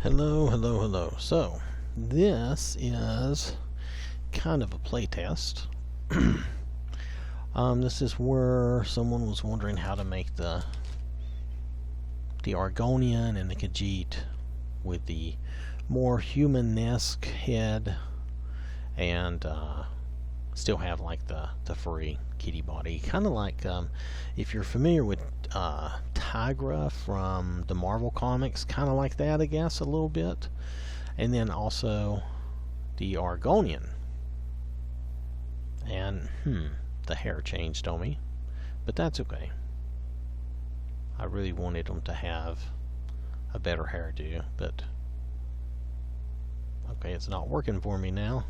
Hello, hello, hello. So, this is kind of a playtest. This is where someone was wondering how to make the Argonian and the Khajiit with the more human-esque head and still have like the furry kitty body. Kind of like if you're familiar with Tigra from the Marvel comics, kind of like that, I guess, a little bit. And then also the Argonian. And the hair changed on me, but that's okay. I really wanted them to have a better hairdo, but okay, it's not working for me now.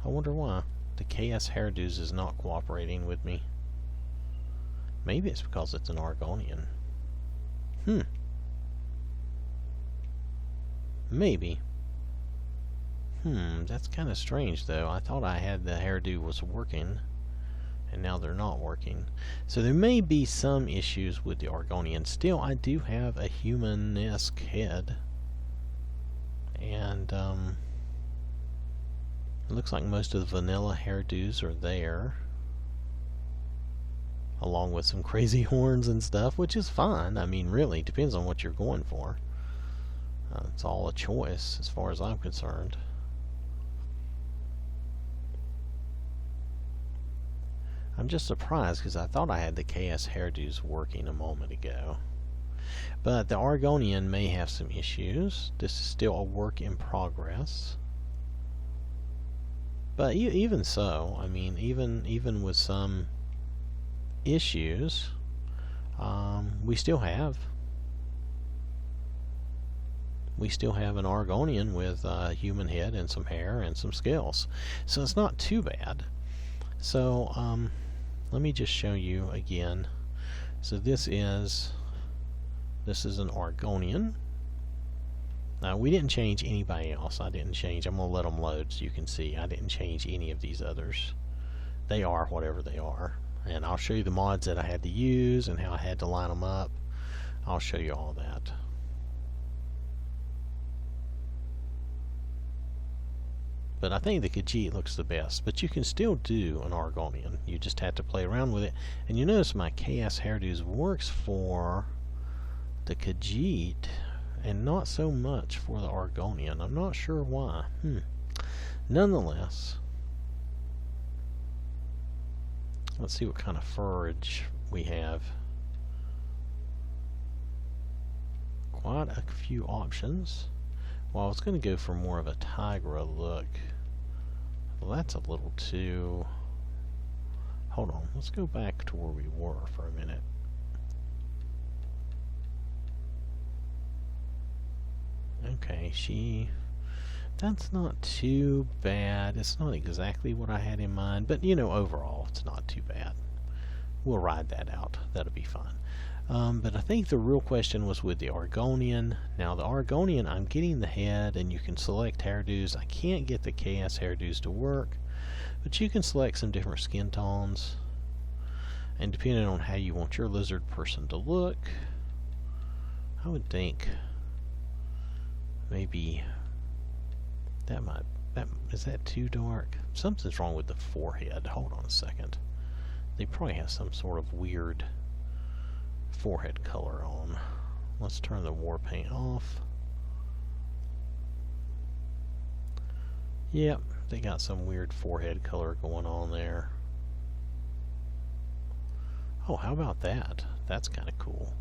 I wonder why. The KS hairdos is not cooperating with me. Maybe it's because it's an Argonian. Maybe. That's kind of strange though. I thought I had the hairdo was working, and now they're not working. So there may be some issues with the Argonian. Still, I do have a human-esque head. And it looks like most of the vanilla hairdos are there, along with some crazy horns and stuff, which is fine. I mean, really, depends on what you're going for. It's all a choice, as far as I'm concerned. I'm just surprised, because I thought I had the KS hairdos working a moment ago. But the Argonian may have some issues. This is still a work in progress. But even so, I mean, even with some issues, we still have an Argonian with a human head and some hair and some scales. So it's not too bad. So let me just show you again. So this is an Argonian. Now, we didn't change anybody else. I didn't change. I'm going to let them load so you can see. I didn't change any of these others. They are whatever they are. And I'll show you the mods that I had to use and how I had to line them up. I'll show you all that. But I think the Khajiit looks the best. But you can still do an Argonian. You just have to play around with it. And you notice my KS hairdos works for the Khajiit and not so much for the Argonian. I'm not sure why. Nonetheless, let's see what kind of furage we have. Quite a few options. Well, I was going to go for more of a Tigra look. Well, that's a little too... Hold on, let's go back to where we were for a minute. Okay, that's not too bad. It's not exactly what I had in mind, but you know, overall, it's not too bad. We'll ride that out. That'll be fun. But I think the real question was with the Argonian. Now, the Argonian, I'm getting the head, and you can select hairdos. I can't get the KS hairdos to work, but you can select some different skin tones. And depending on how you want your lizard person to look, I would think maybe is that too dark? Something's wrong with the forehead. Hold on a second. They probably have some sort of weird forehead color on. Let's turn the war paint off. Yep, they got some weird forehead color going on there. Oh, how about that? That's kind of cool.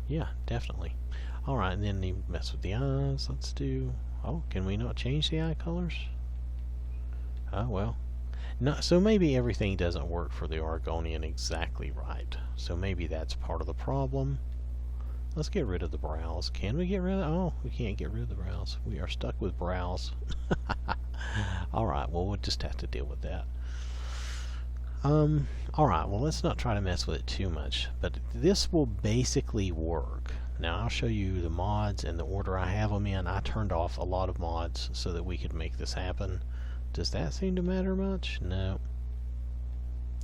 Yeah, definitely. Alright, and then you mess with the eyes. Let's do... Oh, can we not change the eye colors? Oh, well. No, so maybe everything doesn't work for the Argonian exactly right. So maybe that's part of the problem. Let's get rid of the brows. Can we get rid of... Oh, we can't get rid of the brows. We are stuck with brows. Alright, well, we'll just have to deal with that. Alright, well, let's not try to mess with it too much. But this will basically work. Now, I'll show you the mods and the order I have them in. I turned off a lot of mods so that we could make this happen. Does that seem to matter much? No.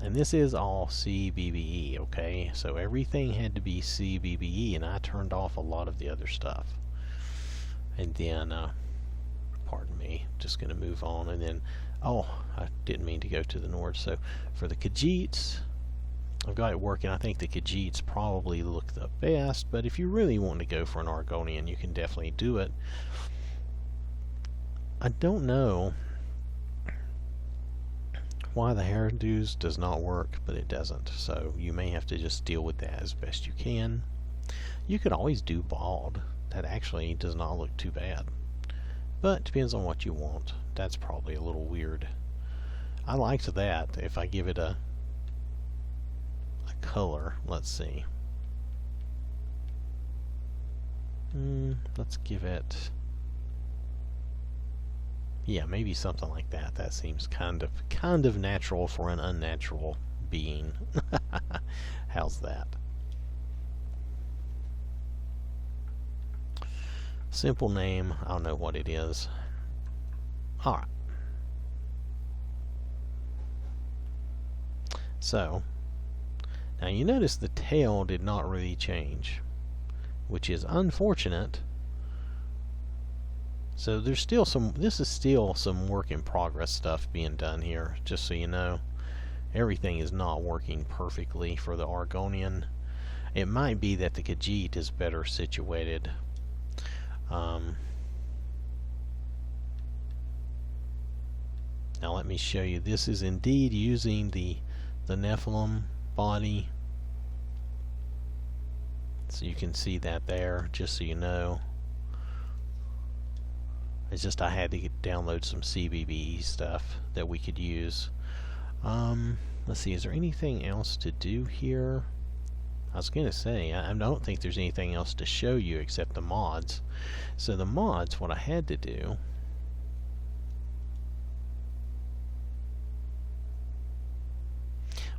And this is all CBBE, okay? So everything had to be CBBE, and I turned off a lot of the other stuff. And then, pardon me, just going to move on. And then, oh, I didn't mean to go to the north. So for the Khajiits, I've got it working. I think the Khajiits probably look the best, but if you really want to go for an Argonian, you can definitely do it. I don't know why the hairdos does not work, but it doesn't. So you may have to just deal with that as best you can. You could always do bald. That actually does not look too bad. But depends on what you want. That's probably a little weird. I liked that. If I give it a color, let's see. Let's give it, yeah, maybe something like that. That seems kind of natural for an unnatural being. How's that? Simple name. I don't know what it is. Alright. So, now you notice the tail did not really change, which is unfortunate. So there's still some, this is still some work in progress stuff being done here, just so you know. Everything is not working perfectly for the Argonian. It might be that the Khajiit is better situated. Now let me show you. This is indeed using the Nephilim body. So you can see that there, just so you know. It's just I had to download some CBBE stuff that we could use. Let's see, is there anything else to do here? I was going to say, I don't think there's anything else to show you except the mods. So the mods, what I had to do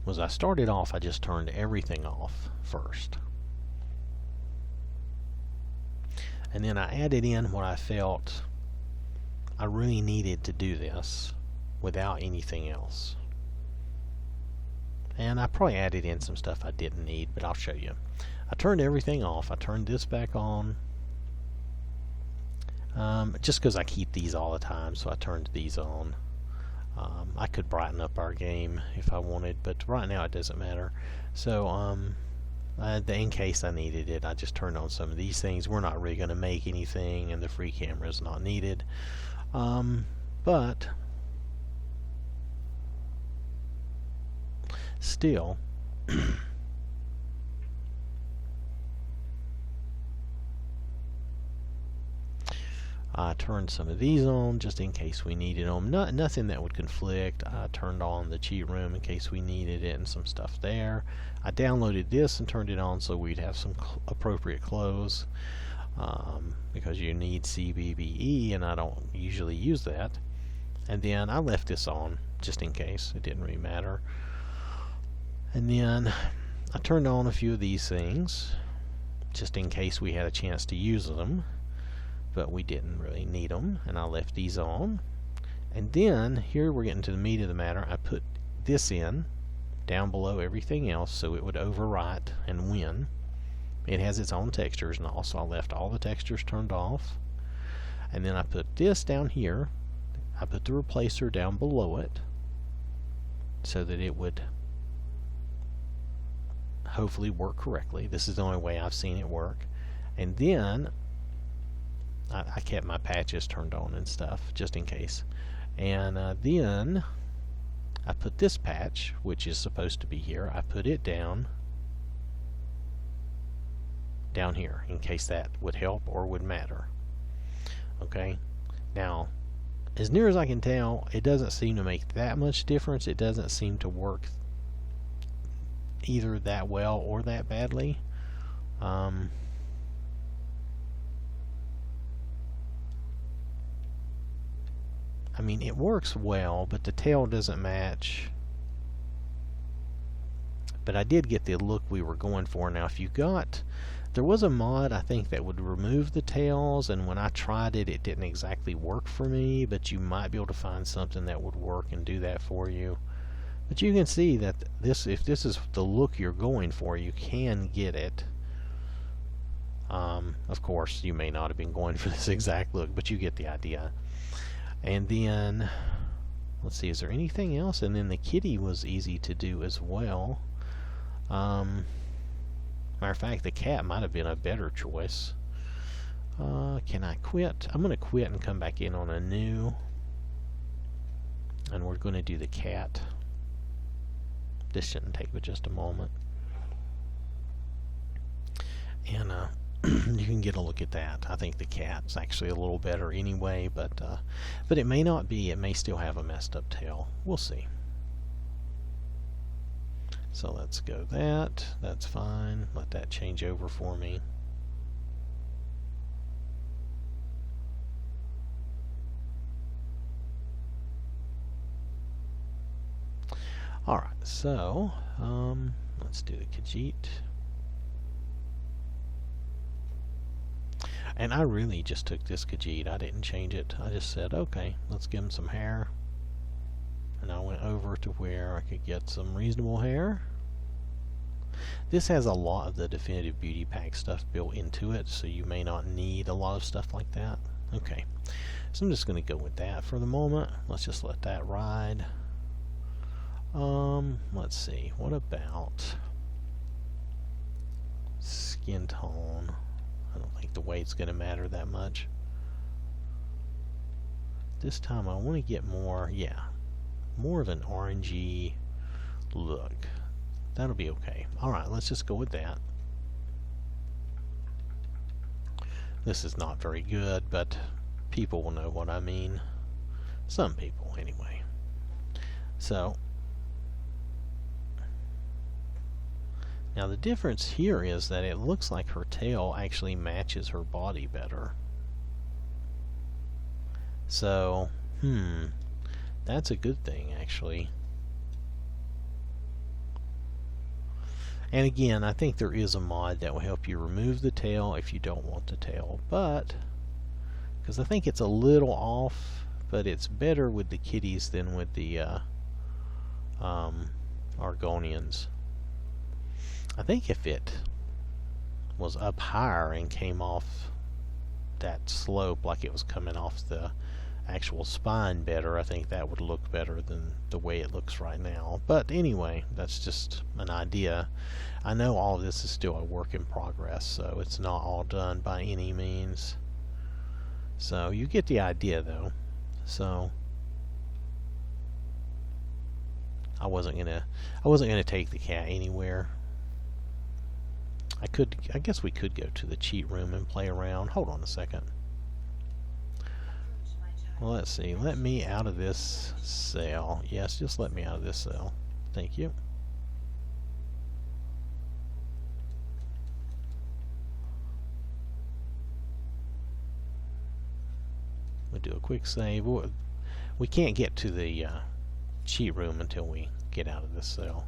was I started off, I just turned everything off first. And then I added in what I felt I really needed to do this without anything else. And I probably added in some stuff I didn't need, but I'll show you. I turned everything off. I turned this back on. Just because I keep these all the time, so I turned these on. I could brighten up our game if I wanted, but right now it doesn't matter. So, in case I needed it, I just turned on some of these things. We're not really going to make anything, and the free camera is not needed. But still, I turned some of these on just in case we needed them. Nothing that would conflict. I turned on the cheat room in case we needed it and some stuff there. I downloaded this and turned it on so we'd have some appropriate clothes, because you need CBBE and I don't usually use that. And then I left this on just in case. It didn't really matter. And then I turned on a few of these things just in case we had a chance to use them, but we didn't really need them, and I left these on. And then here we're getting to the meat of the matter. I put this in down below everything else so it would overwrite and win. It has its own textures, and also I left all the textures turned off. And then I put this down here. I put the replacer down below it so that it would hopefully work correctly. This is the only way I've seen it work. And then I kept my patches turned on and stuff just in case. And then I put this patch, which is supposed to be here, I put it down here in case that would help or would matter. Okay, now as near as I can tell, it doesn't seem to make that much difference. It doesn't seem to work either that well or that badly. I mean, it works well, but the tail doesn't match. But I did get the look we were going for. Now, if you got, there was a mod I think that would remove the tails, and when I tried it, it didn't exactly work for me, but you might be able to find something that would work and do that for you. But you can see that this, if this is the look you're going for, you can get it. Of course, you may not have been going for this exact look, but you get the idea. And then, let's see, is there anything else? And then the kitty was easy to do as well. Matter of fact, the cat might have been a better choice. Can I quit? I'm going to quit and come back in on a new. And we're going to do the cat. This shouldn't take but just a moment. And you can get a look at that. I think the cat's actually a little better anyway, but it may not be. It may still have a messed up tail. We'll see. So let's go that. That's fine. Let that change over for me. Alright, so let's do the Khajiit. And I really just took this Khajiit. I didn't change it. I just said, okay, let's give him some hair. And I went over to where I could get some reasonable hair. This has a lot of the Definitive Beauty Pack stuff built into it, so you may not need a lot of stuff like that. Okay, so I'm just going to go with that for the moment. Let's just let that ride. Let's see, what about skin tone? I don't think the weight's going to matter that much. This time I want to get more, more of an orangey look. That'll be okay. Alright, let's just go with that. This is not very good, but people will know what I mean. Some people, anyway. So, now the difference here is that it looks like her tail actually matches her body better. So, that's a good thing actually. And again, I think there is a mod that will help you remove the tail if you don't want the tail, but because I think it's a little off, but it's better with the kitties than with the Argonians. I think if it was up higher and came off that slope like it was coming off the actual spine better, I think that would look better than the way it looks right now. But anyway, that's just an idea. I know all of this is still a work in progress, so it's not all done by any means. So you get the idea though. So I wasn't gonna take the cat anywhere. I guess we could go to the cheat room and play around. Hold on a second. Well, let's see. Let me out of this cell. Yes, just let me out of this cell. Thank you. We'll do a quick save. We can't get to the cheat room until we get out of this cell.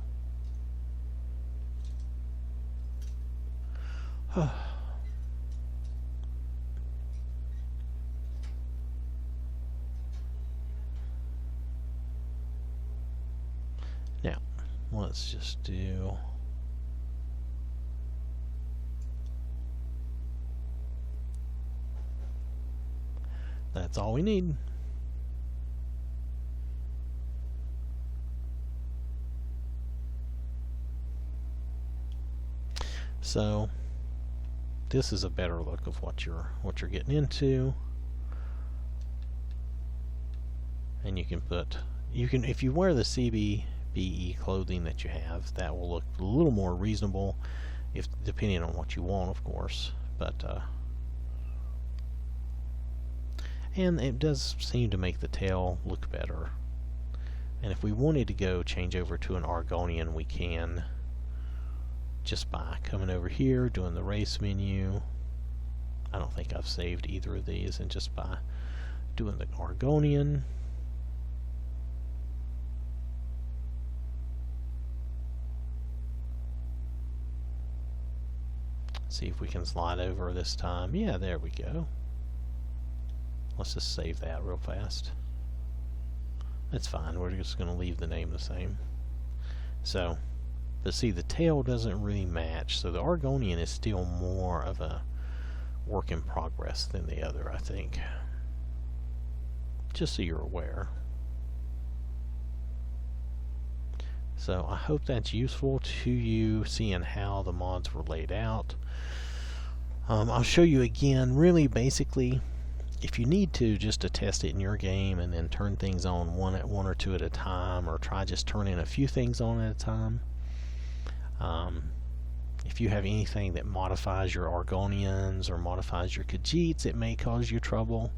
Now, let's just do... That's all we need. So this is a better look of what you're getting into. And you can if you wear the CBBE clothing that you have, that will look a little more reasonable, if depending on what you want, of course. But and it does seem to make the tail look better. And if we wanted to go change over to an Argonian, we can, just by coming over here, doing the race menu. I don't think I've saved either of these, and just by doing the Argonian. See if we can slide over this time. Yeah, there we go. Let's just save that real fast. That's fine. We're just going to leave the name the same. So, but see, the tail doesn't really match, so the Argonian is still more of a work in progress than the other, I think. Just so you're aware. So I hope that's useful to you, seeing how the mods were laid out. I'll show you again, really basically, if you need to, just to test it in your game and then turn things on one or two at a time, or try just turning a few things on at a time. If you have anything that modifies your Argonians or modifies your Khajiits, it may cause you trouble.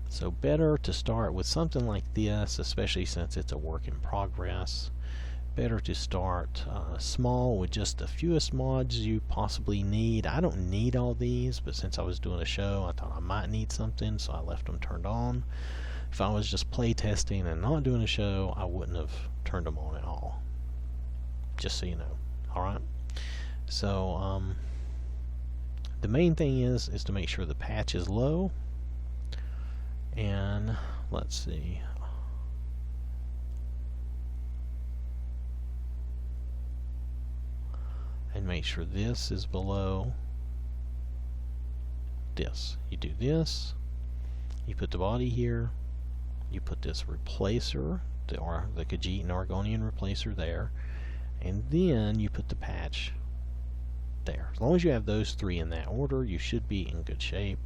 So better to start with something like this, especially since it's a work in progress. Better to start small with just the fewest mods you possibly need. I don't need all these, but since I was doing a show, I thought I might need something, so I left them turned on. If I was just play testing and not doing a show, I wouldn't have turned them on at all. Just so you know. Alright? So, the main thing is to make sure the patch is low. And let's see. And make sure this is below this. You do this. You put the body here. You put this replacer, the Khajiit and Argonian replacer there. And then you put the patch there. As long as you have those three in that order, you should be in good shape.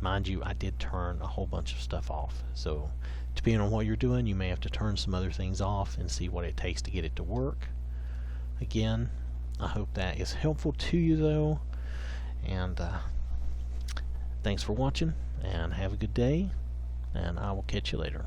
Mind you, I did turn a whole bunch of stuff off. So, depending on what you're doing, you may have to turn some other things off and see what it takes to get it to work. Again, I hope that is helpful to you, though. And thanks for watching, and have a good day. And I will catch you later.